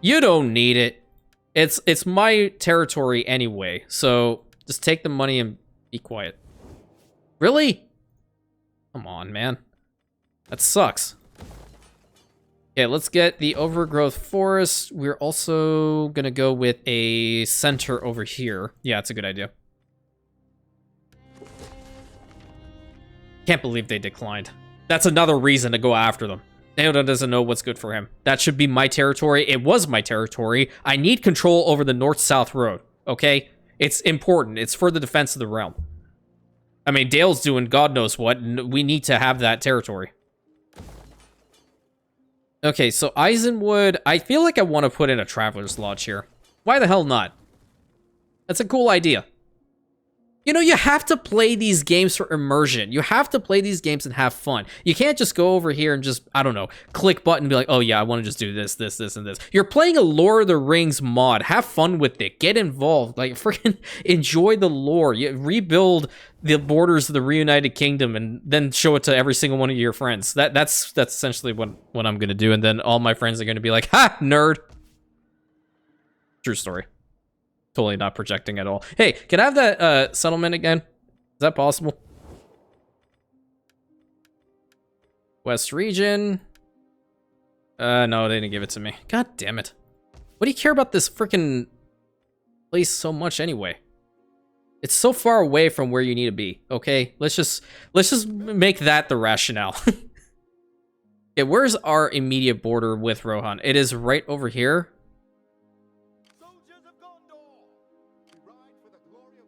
You don't need it. It's my territory anyway, so just take the money and be quiet. Really? Come on, man. That sucks. Okay, let's get the overgrowth forest. We're also going to go with a center over here. Yeah, it's a good idea. Can't believe they declined. That's another reason to go after them. Theoden doesn't know what's good for him. That should be my territory. It was my territory. I need control over the north-south road, okay? It's important. It's for the defense of the realm. I mean, Dale's doing God knows what, and we need to have that territory. Okay, so Eisenwood, I feel like I want to put in a Traveler's Lodge here. Why the hell not? That's a cool idea. You know, you have to play these games for immersion. You have to play these games and have fun. You can't just go over here and just, I don't know, click button and be like, oh yeah, I want to just do this, this, this, and this. You're playing a Lord of the Rings mod. Have fun with it. Get involved. Like, freaking enjoy the lore. You rebuild the borders of the Reunited Kingdom and then show it to every single one of your friends. That's essentially what I'm going to do. And then all my friends are going to be like, ha, nerd. True story. Totally not projecting at all. Hey, can I have that settlement again? Is that possible? West region. No, they didn't give it to me. God damn it. What do you care about this freaking place so much anyway? It's so far away from where you need to be, okay? Let's just make that the rationale. Okay, where's our immediate border with Rohan? It is right over here.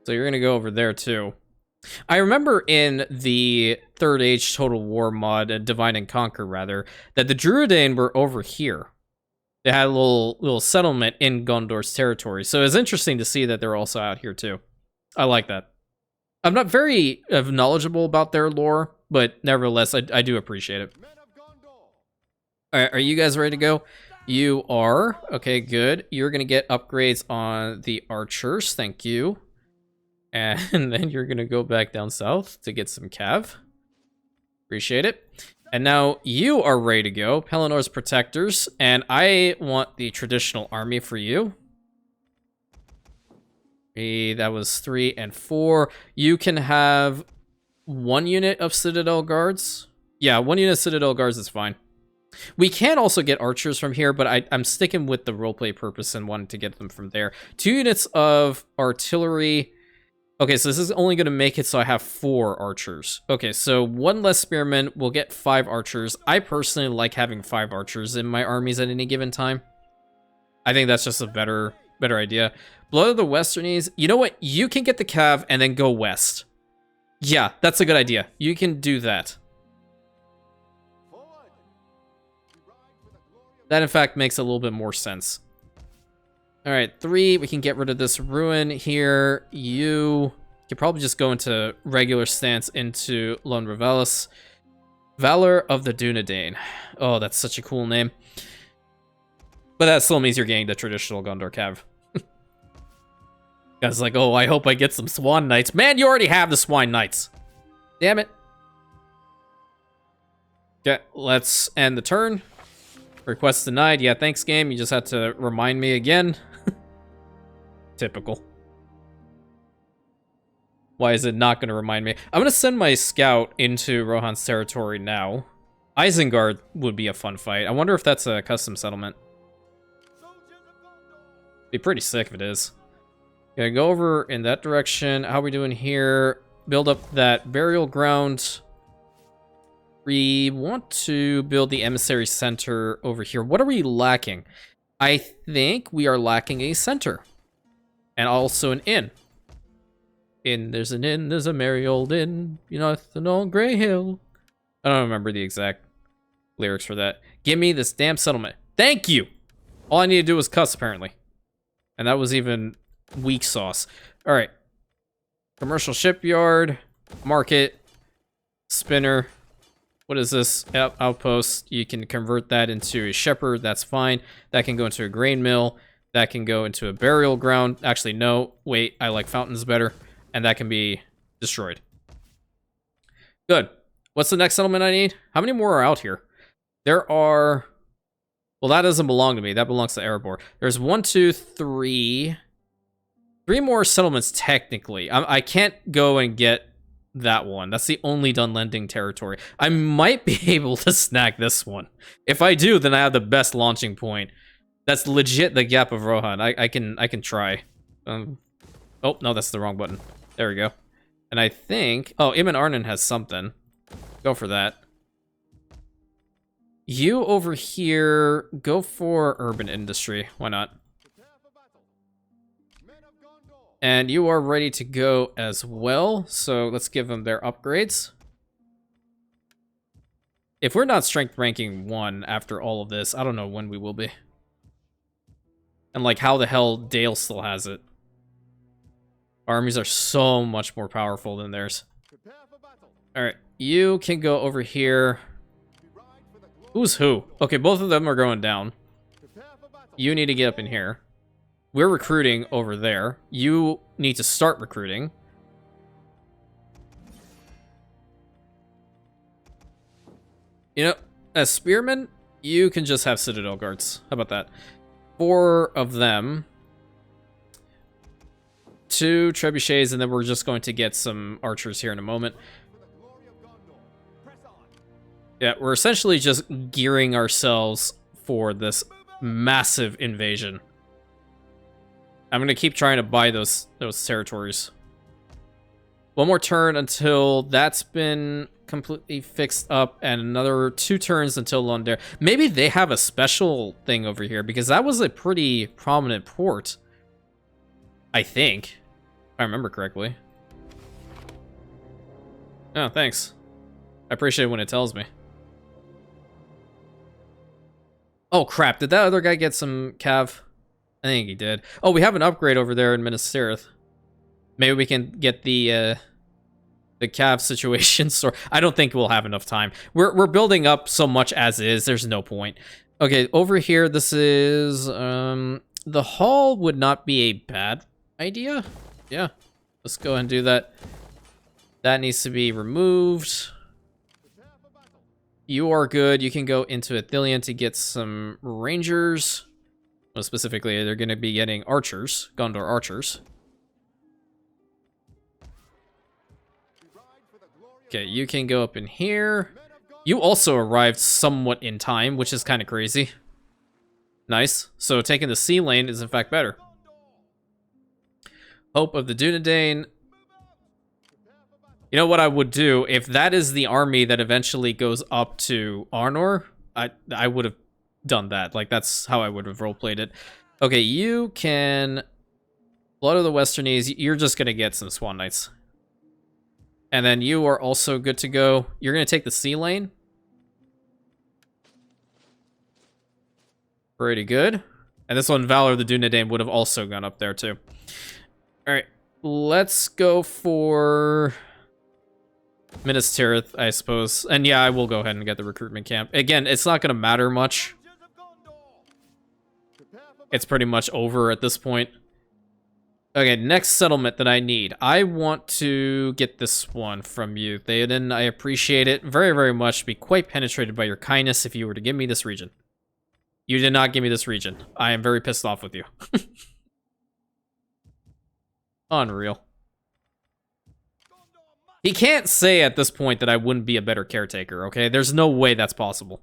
So you're going to go over there, too. I remember in the Third Age Total War mod, Divide and Conquer, rather, that the Druidain were over here. They had a little settlement in Gondor's territory. So it's interesting to see that they're also out here, too. I like that. I'm not very knowledgeable about their lore, but nevertheless, I do appreciate it. All right, are you guys ready to go? You are. Okay, good. You're going to get upgrades on the archers. Thank you. And then you're going to go back down south to get some cav. Appreciate it. And now you are ready to go. Pelinor's protectors. And I want the traditional army for you. That was 3 and 4. You can have 1 unit of Citadel Guards. Yeah, 1 unit of Citadel Guards is fine. We can also get archers from here, but I'm sticking with the roleplay purpose and wanting to get them from there. 2 units of artillery. Okay, so this is only going to make it so I have 4 archers. Okay, so 1 less spearman will get 5 archers. I personally like having 5 archers in my armies at any given time. I think that's just a better idea. Blood of the Westernies. You know what? You can get the cav and then go west. Yeah, that's a good idea. You can do that. That, in fact, makes a little bit more sense. All right, 3. We can get rid of this ruin here. You could probably just go into regular stance into Lone Revelis. Valor of the Dunedain. Oh, that's such a cool name. But that still means you're getting the traditional Gondor cav. Guys like, oh, I hope I get some Swan Knights. Man, you already have the Swine Knights. Damn it. Okay, let's end the turn. Request denied. Yeah, thanks, game. You just had to remind me again. Typical. Why is it not going to remind me? I'm going to send my scout into Rohan's territory now. Isengard would be a fun fight. I wonder if that's a custom settlement. Be pretty sick if it is. Gonna go over in that direction. How are we doing here? Build up that burial ground. We want to build the emissary center over here. What are we lacking? I think we are lacking a center. And also an inn. There's an inn, there's a merry old inn, you know, it's an old gray hill. I don't remember the exact lyrics for that. Give me this damn settlement. Thank you! All I need to do was cuss, apparently. And that was even weak sauce. Alright. Commercial shipyard, market, spinner. What is this? Outpost. You can convert that into a shepherd, that's fine. That can go into a grain mill. That can go into a burial ground. Actually, no. Wait, I like fountains better. And that can be destroyed. Good. What's the next settlement I need? How many more are out here? There are... Well, that doesn't belong to me. That belongs to Eriador. There's 1, 2, 3... 3 more settlements, technically. I can't go and get that one. That's the only Dunlending territory. I might be able to snag this one. If I do, then I have the best launching point. That's legit the Gap of Rohan. I can try. Oh, no, that's the wrong button. There we go. And I think... Oh, Ibn Arnon has something. Go for that. You over here, go for urban industry. Why not? And you are ready to go as well. So let's give them their upgrades. If we're not strength ranking 1 after all of this, I don't know when we will be. And like how the hell Dale still has it. Armies are so much more powerful than theirs. Alright, you can go over here. Who's who? Okay, both of them are going down. You need to get up in here. We're recruiting over there. You need to start recruiting. You know, as spearmen, you can just have citadel guards. How about that? 4 of them. 2 trebuchets, and then we're just going to get some archers here in a moment. Yeah, we're essentially just gearing ourselves for this massive invasion. I'm going to keep trying to buy those territories. One more turn until that's been completely fixed up, and another 2 turns until Londare. Maybe they have a special thing over here, because that was a pretty prominent port. I think. If I remember correctly. Oh, thanks. I appreciate it when it tells me. Oh, crap. Did that other guy get some cav? I think he did. Oh, we have an upgrade over there in Minas Tirith. Maybe we can get the cav situation. So I don't think we'll have enough time. We're building up so much as is. There's no point. Okay, over here, this is... the hall would not be a bad idea. Yeah, let's go ahead and do that. That needs to be removed. You are good. You can go into Athilian to get some rangers. Well, specifically, they're going to be getting archers, Gondor archers. Okay, you can go up in here. You also arrived somewhat in time, which is kind of crazy. Nice. So taking the sea lane is in fact better. Hope of the Dunedain. You know what I would do? If that is the army that eventually goes up to Arnor, I would have done that. Like, that's how I would have roleplayed it. Okay, you can... Blood of the Westernies, you're just going to get some Swan Knights. And then you are also good to go. You're going to take the sea lane. Pretty good. And this one, Valor of the Dunedain, would have also gone up there too. Alright, let's go for... Minas Tirith, I suppose. And yeah, I will go ahead and get the recruitment camp. Again, it's not going to matter much. It's pretty much over at this point. Okay, next settlement that I need. I want to get this one from you, Theoden. I appreciate it very, very much. Be quite penetrated by your kindness if you were to give me this region. You did not give me this region. I am very pissed off with you. Unreal. He can't say at this point that I wouldn't be a better caretaker, okay? There's no way that's possible.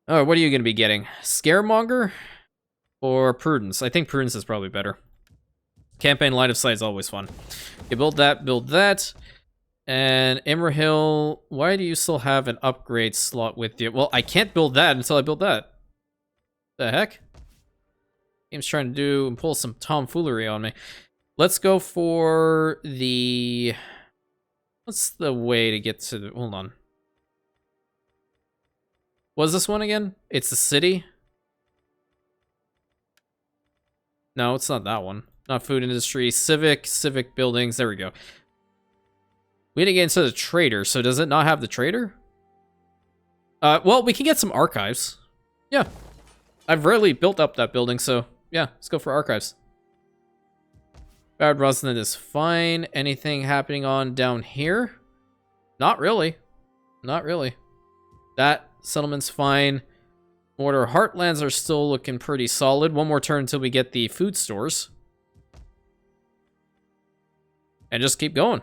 Oh, what are you going to be getting? Scaremonger or Prudence? I think Prudence is probably better. Campaign Line of Sight is always fun. Okay, build that, build that. And Imrahil, why do you still have an upgrade slot with you? Well, I can't build that until I build that. The heck? Game's trying to do and pull some tomfoolery on me. Let's go for the... What's the way to get to the... Hold on. What is this one again? It's the city? No, it's not that one. Not food industry. Civic buildings. There we go. We need to get into the trader, so does it not have the trader? Well, we can get some archives. Yeah. I've rarely built up that building, so yeah, let's go for archives. Bad Rosnan is fine. Anything happening on down here? Not really. Not really. That settlement's fine. Mortar Heartlands are still looking pretty solid. One more turn until we get the food stores. And just keep going.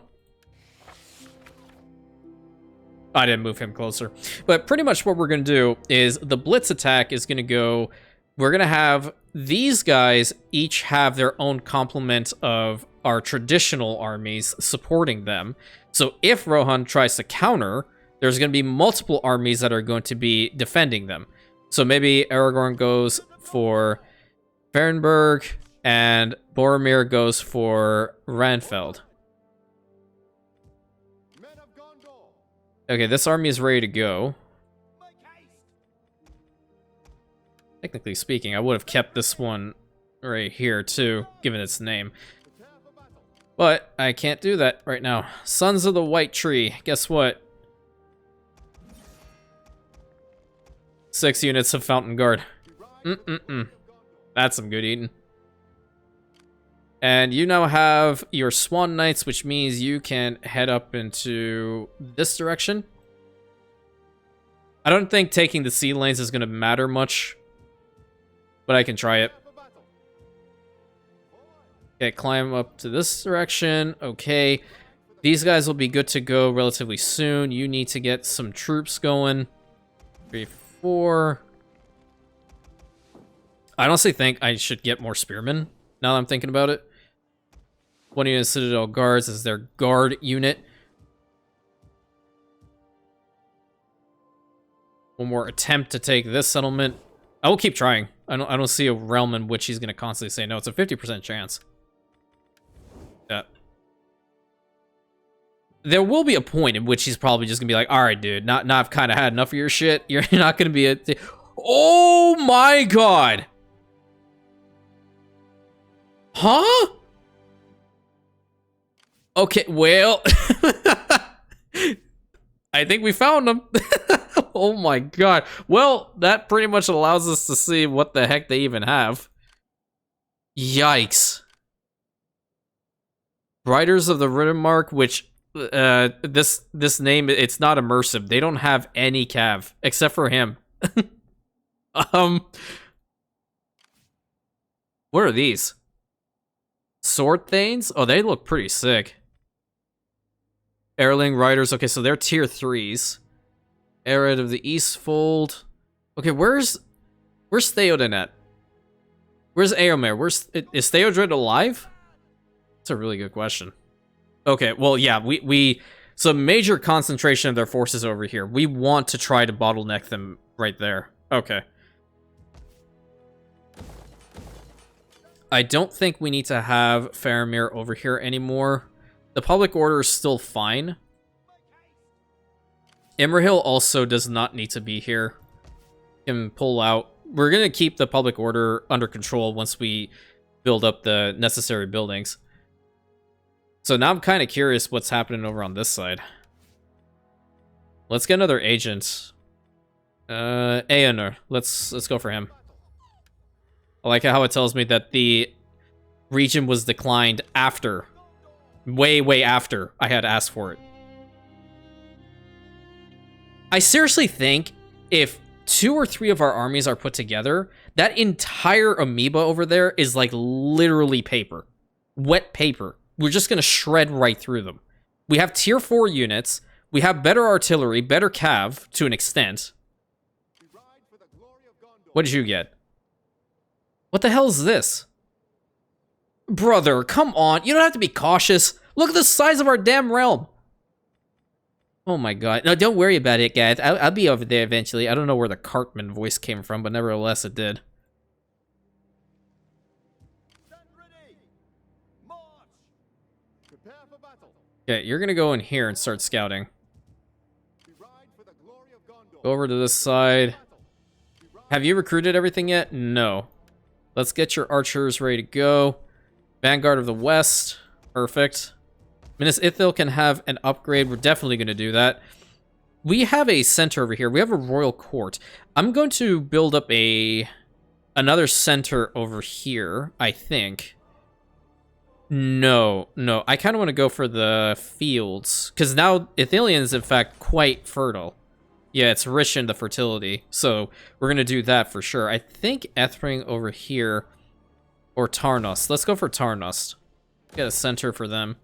I didn't move him closer. But pretty much what we're going to do is the blitz attack is going to go... We're going to have these guys each have their own complement of our traditional armies supporting them. So if Rohan tries to counter, there's going to be multiple armies that are going to be defending them. So maybe Aragorn goes for Fernberg and Boromir goes for Ranfeld. Okay, this army is ready to go. Technically speaking, I would have kept this one right here too, given its name. But I can't do that right now. Sons of the White Tree. Guess what? 6 units of Fountain Guard. That's some good eating. And you now have your Swan Knights, which means you can head up into this direction. I don't think taking the sea lanes is going to matter much, but I can try it. Okay, climb up to this direction. Okay, these guys will be good to go relatively soon. You need to get some troops going. 3, 4. I honestly think I should get more spearmen, now that I'm thinking about it. 1 unit Citadel Guards is their guard unit. One more attempt to take this settlement. I will keep trying. I don't see a realm in which he's going to constantly say no. It's a 50% chance. Yeah. There will be a point in which he's probably just going to be like, all right, dude, now I've kind of had enough of your shit. You're not going to be a... Oh my god! Huh? Okay, well... I think we found them. Oh my god. Well, that pretty much allows us to see what the heck they even have. Yikes. Riders of the Riddermark, which this name, it's not immersive. They don't have any cav except for him. What are these? Sword Thanes? Oh, they look pretty sick. Erling Riders. Okay, so they're tier 3s. Ered of the Eastfold. Okay, where's Theoden at? Where's Eomer? Is Theodred alive? That's a really good question. Okay, well, yeah, so major concentration of their forces over here. We want to try to bottleneck them right there. Okay. I don't think we need to have Faramir over here anymore. The public order is still fine. Imrahil also does not need to be here. Can pull out. We're going to keep the public order under control once we build up the necessary buildings. So now I'm kind of curious what's happening over on this side. Let's get another agent. Aenor. Let's go for him. I like how it tells me that the region was declined after, way after I had asked for it. I seriously think if 2 or 3 of our armies are put together, that entire amoeba over there is like literally paper. Wet paper. We're just going to shred right through them. We have tier 4 units. We have better artillery, better cav to an extent. What did you get? What the hell is this? Brother, come on. You don't have to be cautious. Look at the size of our damn realm. Oh my god. No, don't worry about it, guys. I'll be over there eventually. I don't know where the Cartman voice came from, but nevertheless it did. Okay, you're gonna go in here and start scouting. Go over to this side. Have you recruited everything yet? No. Let's get your archers ready to go. Vanguard of the West. Perfect. Minas Ithil can have an upgrade. We're definitely going to do that. We have a center over here. We have a royal court. I'm going to build up another center over here, I think. No. I kind of want to go for the fields. Because now Ithilien is, in fact, quite fertile. Yeah, it's rich in the fertility. So we're going to do that for sure. I think Ethring over here or Tarnos. Let's go for Tarnos. Get a center for them.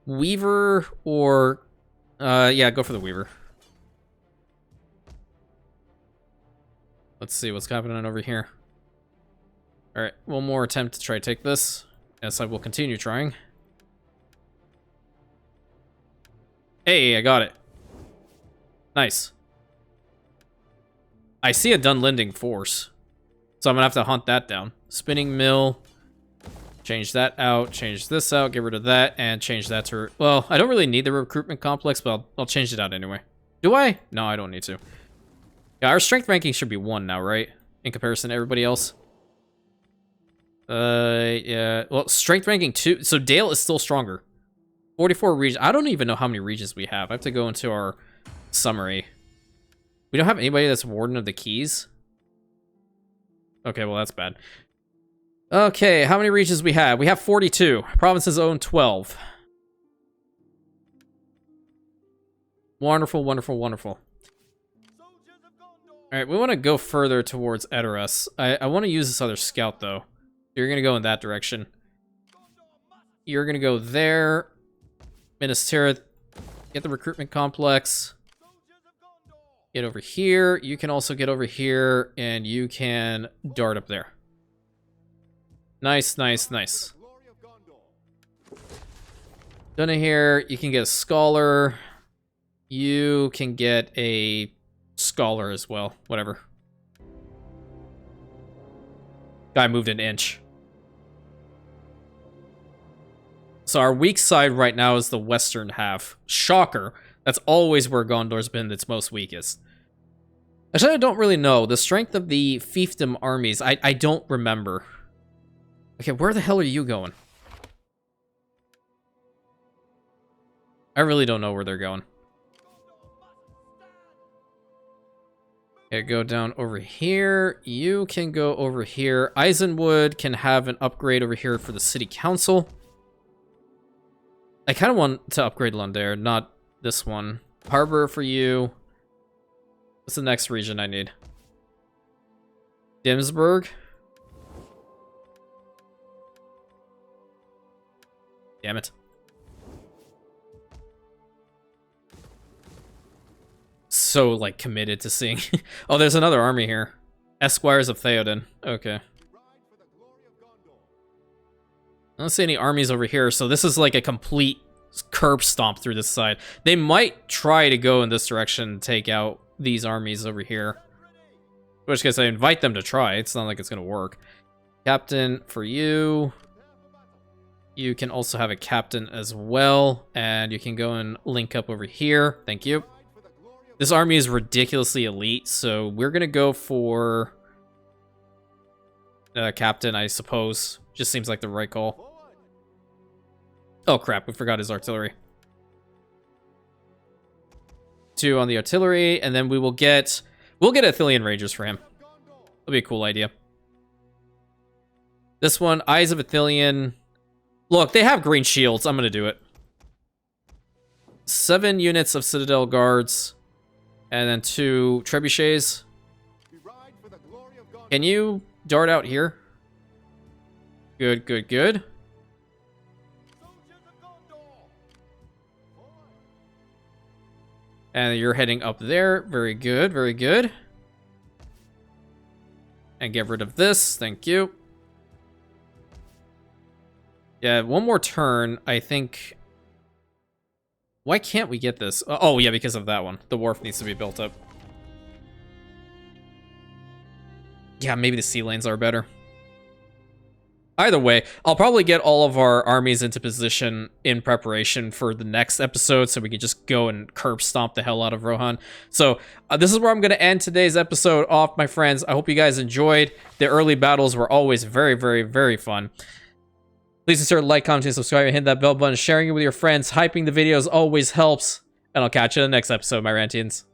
Weaver or... yeah, go for the Weaver. Let's see what's happening over here. Alright, one more attempt to try to take this. Yes, I will continue trying. Hey, I got it. Nice. I see a Dunlending force. So I'm gonna have to hunt that down. Spinning mill. Change that out. Change this out. Get rid of that. And change that to... Well, I don't really need the recruitment complex, but I'll change it out anyway. Do I? No, I don't need to. Yeah, our strength ranking should be 1 now, right? In comparison to everybody else. Yeah. Well, strength ranking 2. So Dale is still stronger. 44 regions. I don't even know how many regions we have. I have to go into our summary. We don't have anybody that's Warden of the Keys. Okay, well, that's bad. Okay, how many regions we have? We have 42. Provinces own 12. Wonderful, wonderful, wonderful. Alright, we want to go further towards Edoras. I want to use this other scout, though. You're going to go in that direction. You're going to go there. Minas Tirith. Get the recruitment complex. Get over here. You can also get over here, and you can dart up there. Nice, nice, nice. Done in here. You can get a scholar. You can get a scholar as well. Whatever. Guy moved an inch. So our weak side right now is the western half. Shocker. That's always where Gondor's been its most weakest. Actually, I don't really know. The strength of the fiefdom armies, I don't remember. Okay, where the hell are you going? I really don't know where they're going. Okay, go down over here. You can go over here. Eisenwood can have an upgrade over here for the city council. I kind of want to upgrade Lundair, not this one. Harbor for you. What's the next region I need? Dimsburg. Damn it. So, like, committed to seeing... Oh, there's another army here. Esquires of Theoden. Okay. I don't see any armies over here, so this is like a complete curb stomp through this side. They might try to go in this direction and take out these armies over here. In which case I invite them to try. It's not like it's going to work. Captain for you. You can also have a captain as well. And you can go and link up over here. Thank you. This army is ridiculously elite, so we're going to go for captain, I suppose. Just seems like the right call. Oh crap, we forgot his artillery. 2 on the artillery, and then we'll get Athelian Rangers for him. That'll be a cool idea. This one, Eyes of Athelian. Look, they have green shields. I'm gonna do it. 7 units of Citadel Guards, and then 2 trebuchets. Can you dart out here? Good, good, good. And you're heading up there. Very good, very good. And get rid of this. Thank you. Yeah, one more turn, I think. Why can't we get this? Oh, yeah, because of that one. The wharf needs to be built up. Yeah, maybe the sea lanes are better. Either way, I'll probably get all of our armies into position in preparation for the next episode so we can just go and curb stomp the hell out of Rohan. So this is where I'm going to end today's episode off, my friends. I hope you guys enjoyed. The early battles were always very, very, very fun. Please consider like, comment, and subscribe, and hit that bell button. Sharing it with your friends, hyping the videos always helps. And I'll catch you in the next episode, my Rantians.